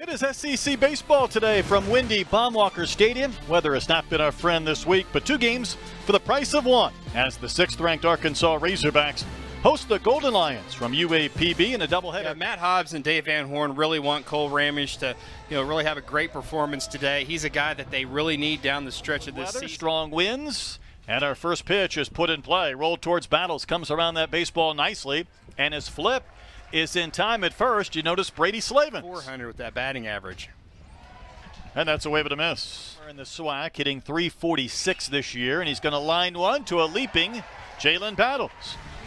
It is SEC baseball today from windy Baum Stadium. Weather has not been our friend this week, but 2 games for the price of 1 as the 6th-ranked Arkansas Razorbacks host the Golden Lions from UAPB in a doubleheader. Yeah, Matt Hobbs and Dave Van Horn really want Cole Ramage to, really have a great performance today. He's a guy that they really need down the stretch of this season. Strong winds, and our first pitch is put in play. Rolled towards Battles, comes around that baseball nicely, and his flip is in time at first. You notice Brady Slavens. 400 with that batting average. And that's a wave and a miss. In the SWAC, hitting .346 this year, and he's going to line one to a leaping Jalen Battles.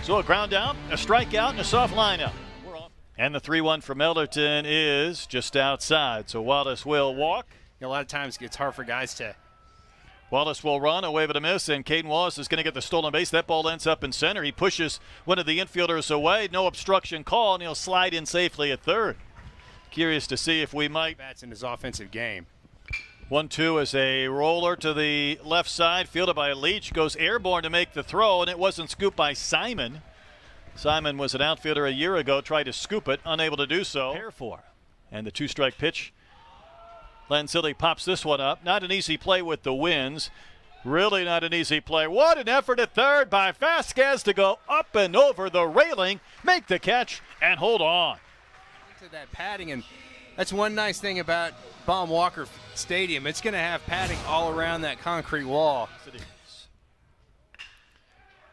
So a ground out, a strikeout, and a soft lineup. And the 3-1 from Elderton is just outside. So Wallace will walk. A lot of times it's hard for guys to. Wallace will run, a wave and a miss, and Caden Wallace is going to get the stolen base. That ball ends up in center. He pushes one of the infielders away. No obstruction call, and he'll slide in safely at third. Curious to see if we might. Bats in his offensive game. 1-2 is a roller to the left side, fielded by Leach. Goes airborne to make the throw, and it wasn't scooped by Simon. Simon was an outfielder a year ago, tried to scoop it, unable to do so. Pair for. And the 2-strike pitch. Lanzilli pops this one up. Not an easy play with the winds. Really not an easy play. What an effort at third by Vasquez to go up and over the railing, make the catch, and hold on. To that padding, and that's one nice thing about Baum Walker Stadium. It's going to have padding all around that concrete wall.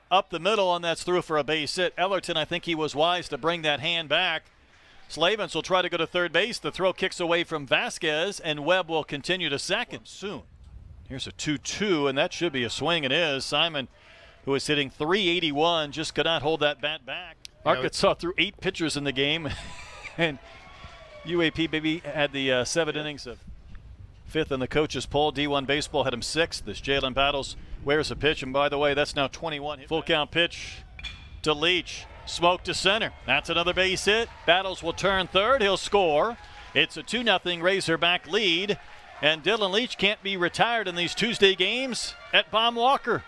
Up the middle, and that's through for a base hit. Ellerton, I think he was wise to bring that hand back. Slavens will try to go to third base. The throw kicks away from Vasquez, and Webb will continue to second soon. Here's a 2-2, and that should be a swing. It is. Simon, who is hitting .381, just could not hold that bat back. Arkansas threw 8 pitchers in the game, and UAPB had the 7 innings of 5th in the coaches poll. D1 Baseball had him 6th. This Jalen Battles wears a pitch, and by the way, that's now 21. Full count pitch to Leach. Smoke to center. That's another base hit. Battles will turn third. He'll score. It's a 2-0 Razorback lead. And Dylan Leach can't be retired in these Tuesday games at Baum Walker.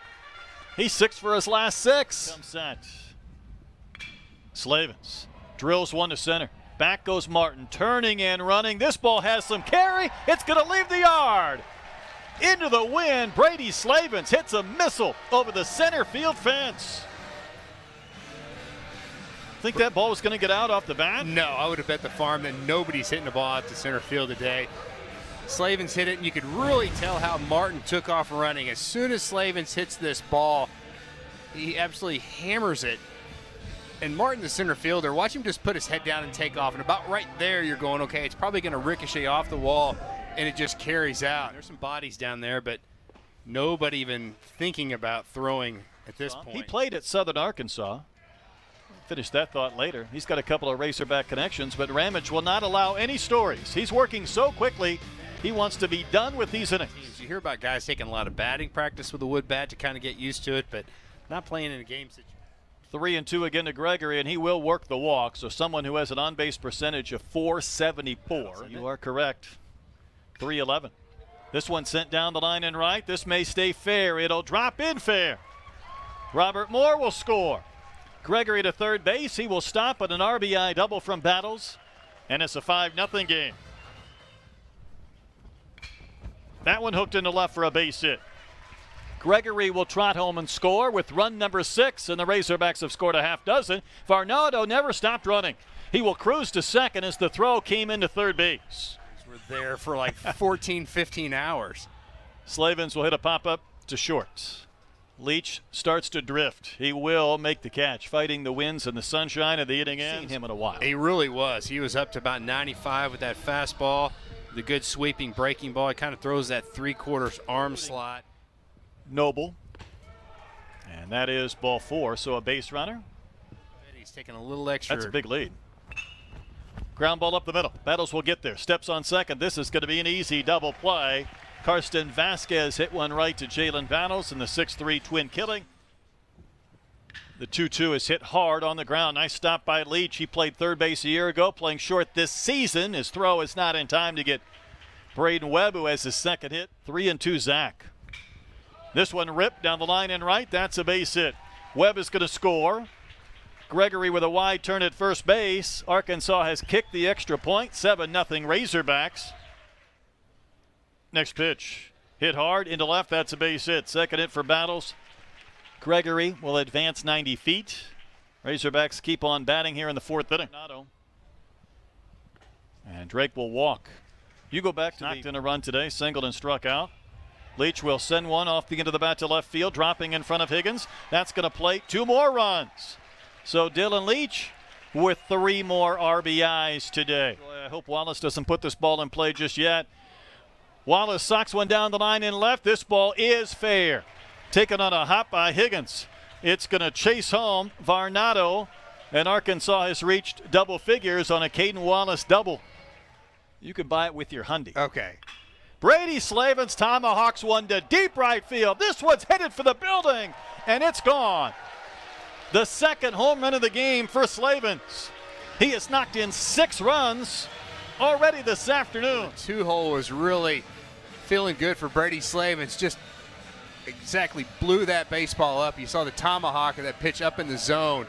He's 6 for his last 6. Come set. Slavens drills one to center. Back goes Martin, turning and running. This ball has some carry. It's going to leave the yard. Into the wind, Brady Slavens hits a missile over the center field fence. Think that ball was going to get out off the bat? No, I would have bet the farm that nobody's hitting the ball out to center field today. Slavens hit it, and you could really tell how Martin took off running. As soon as Slavens hits this ball, he absolutely hammers it. And Martin, the center fielder, watch him just put his head down and take off. And about right there, you're going, okay, it's probably going to ricochet off the wall, and it just carries out. There's some bodies down there, but nobody even thinking about throwing at this point. He played at Southern Arkansas. Finish that thought later. He's got a couple of Razorback connections, but Ramage will not allow any stories. He's working so quickly, he wants to be done with these innings. You hear about guys taking a lot of batting practice with a wood bat to kind of get used to it, but not playing in a game situation. 3-2 again to Gregory, and he will work the walk. So someone who has an on-base percentage of .474. You are correct. 311. This one sent down the line and right. This may stay fair. It'll drop in fair. Robert Moore will score. Gregory to third base. He will stop at an RBI double from Battles, and it's a 5-0 game. That one hooked into left for a base hit. Gregory will trot home and score with run number 6, and the Razorbacks have scored a half dozen. Varnado never stopped running. He will cruise to second as the throw came into third base. We're there for like 14, 15 hours. Slavens will hit a pop-up to short. Leach starts to drift. He will make the catch, fighting the winds and the sunshine of the inning end. Seen him in a while. He really was. He was up to about 95 with that fastball, the good sweeping breaking ball. He kind of throws that 3/4 arm slot. Noble. And that is ball 4, so a base runner. He's taking a little extra. That's a big lead. Ground ball up the middle. Battles will get there. Steps on second. This is going to be an easy double play. Karsten Vasquez hit one right to Jalen Battles in the 6-3 twin killing. The 2-2 is hit hard on the ground. Nice stop by Leach. He played third base a year ago, playing short this season. His throw is not in time to get Braden Webb, who has his second hit. 3-2 Zach. This one ripped down the line and right. That's a base hit. Webb is going to score. Gregory with a wide turn at first base. Arkansas has kicked the extra point. 7-0 Razorbacks. Next pitch. Hit hard into left. That's a base hit. Second hit for Battles. Gregory will advance 90 feet. Razorbacks keep on batting here in the fourth inning. And Drake will walk. You go back to knocked in a run today. Singled and struck out. Leach will send one off the end of the bat to left field, dropping in front of Higgins. That's going to plate 2 more runs. So Dylan Leach with 3 more RBIs today. I hope Wallace doesn't put this ball in play just yet. Wallace socks one down the line in left. This ball is fair. Taken on a hop by Higgins. It's going to chase home Varnado, and Arkansas has reached double figures on a Caden Wallace double. You could buy it with your Hyundai. Okay. Brady Slavens tomahawks one to deep right field. This one's headed for the building, and it's gone. The second home run of the game for Slavens. He has knocked in 6 runs already this afternoon. The 2-hole was really feeling good for Brady Slavens. Just exactly blew that baseball up. You saw the tomahawk of that pitch up in the zone.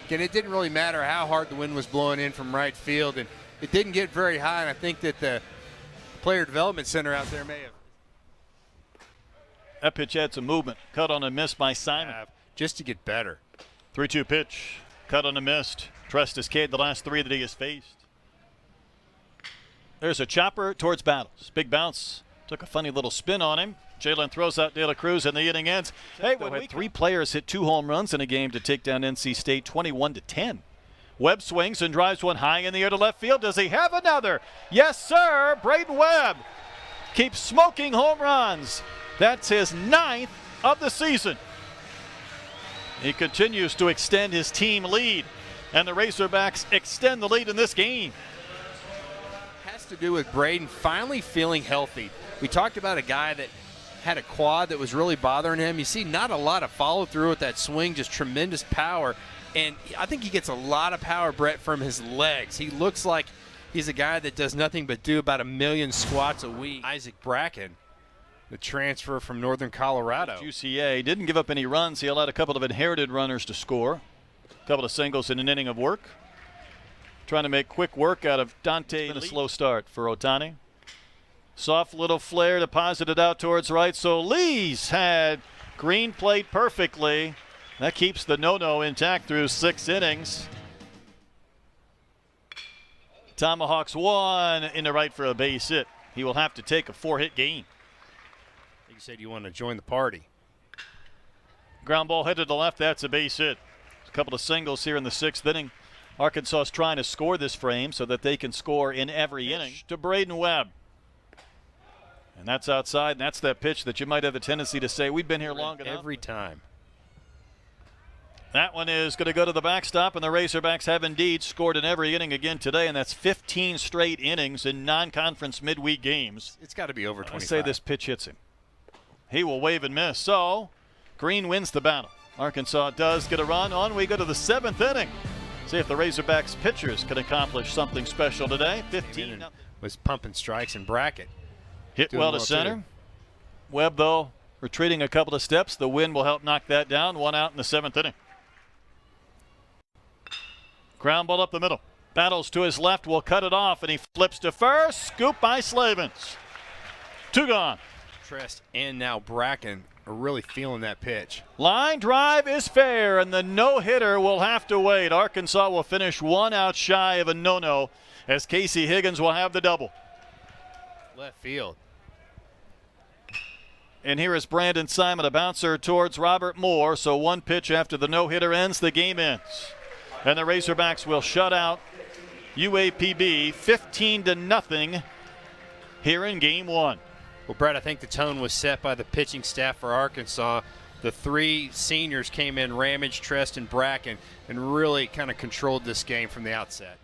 Again, it didn't really matter how hard the wind was blowing in from right field, and it didn't get very high, and I think that the player development center out there may have. That pitch had some movement. Cut on a miss by Simon. Just to get better. 3-2 pitch. Cut on a missed. Trestus Cade, the last 3 that he has faced. There's a chopper towards Battles. Big bounce. Took a funny little spin on him. Jalen throws out De La Cruz and the inning ends. Hey, when 3 players hit 2 home runs in a game to take down NC State 21-10. Webb swings and drives one high in the air to left field. Does he have another? Yes, sir. Braden Webb keeps smoking home runs. That's his 9th of the season. He continues to extend his team lead, and the Razorbacks extend the lead in this game. Has to do with Braden finally feeling healthy. We talked about a guy that had a quad that was really bothering him. You see not a lot of follow through with that swing, just tremendous power. And I think he gets a lot of power, Brett, from his legs. He looks like he's a guy that does nothing but do about 1 million squats a week. Isaac Bracken, the transfer from Northern Colorado. UCA didn't give up any runs. He allowed a couple of inherited runners to score. A couple of singles in an inning of work. Trying to make quick work out of Dante. A slow start for Otani. Soft little flare deposited out towards right. So Lee's had Green played perfectly. That keeps the no-no intact through 6 innings. Tomahawks one in the right for a base hit. He will have to take a 4-hit game. You said you want to join the party. Ground ball headed to left. That's a base hit. A couple of singles here in the 6th inning. Arkansas is trying to score this frame so that they can score in every inning. To Braden Webb. And that's outside, and that's that pitch that you might have the tendency to say, we've been here long enough. Every time. That one is going to go to the backstop, and the Razorbacks have indeed scored in every inning again today, and that's 15 straight innings in non-conference midweek games. It's got to be over 25. I say this pitch hits him. He will wave and miss. So Green wins the battle. Arkansas does get a run. On we go to the 7th inning. See if the Razorbacks pitchers can accomplish something special today. 15 was pumping strikes in bracket. Hit well to center. Too. Webb, though, retreating a couple of steps. The wind will help knock that down. 1 out in the 7th inning. Ground ball up the middle. Battles to his left, will cut it off, and he flips to first. Scoop by Slavens. 2 gone. Trest and now Bracken are really feeling that pitch. Line drive is fair, and the no-hitter will have to wait. Arkansas will finish 1 out shy of a no-no as Casey Higgins will have the double. Left field. And here is Brandon Simon, a bouncer towards Robert Moore. So 1 pitch after the no-hitter ends, the game ends. And the Razorbacks will shut out UAPB 15-0 here in Game 1. Well, Brett, I think the tone was set by the pitching staff for Arkansas. The 3 seniors came in, Ramage, Trest, and Bracken, and really kind of controlled this game from the outset.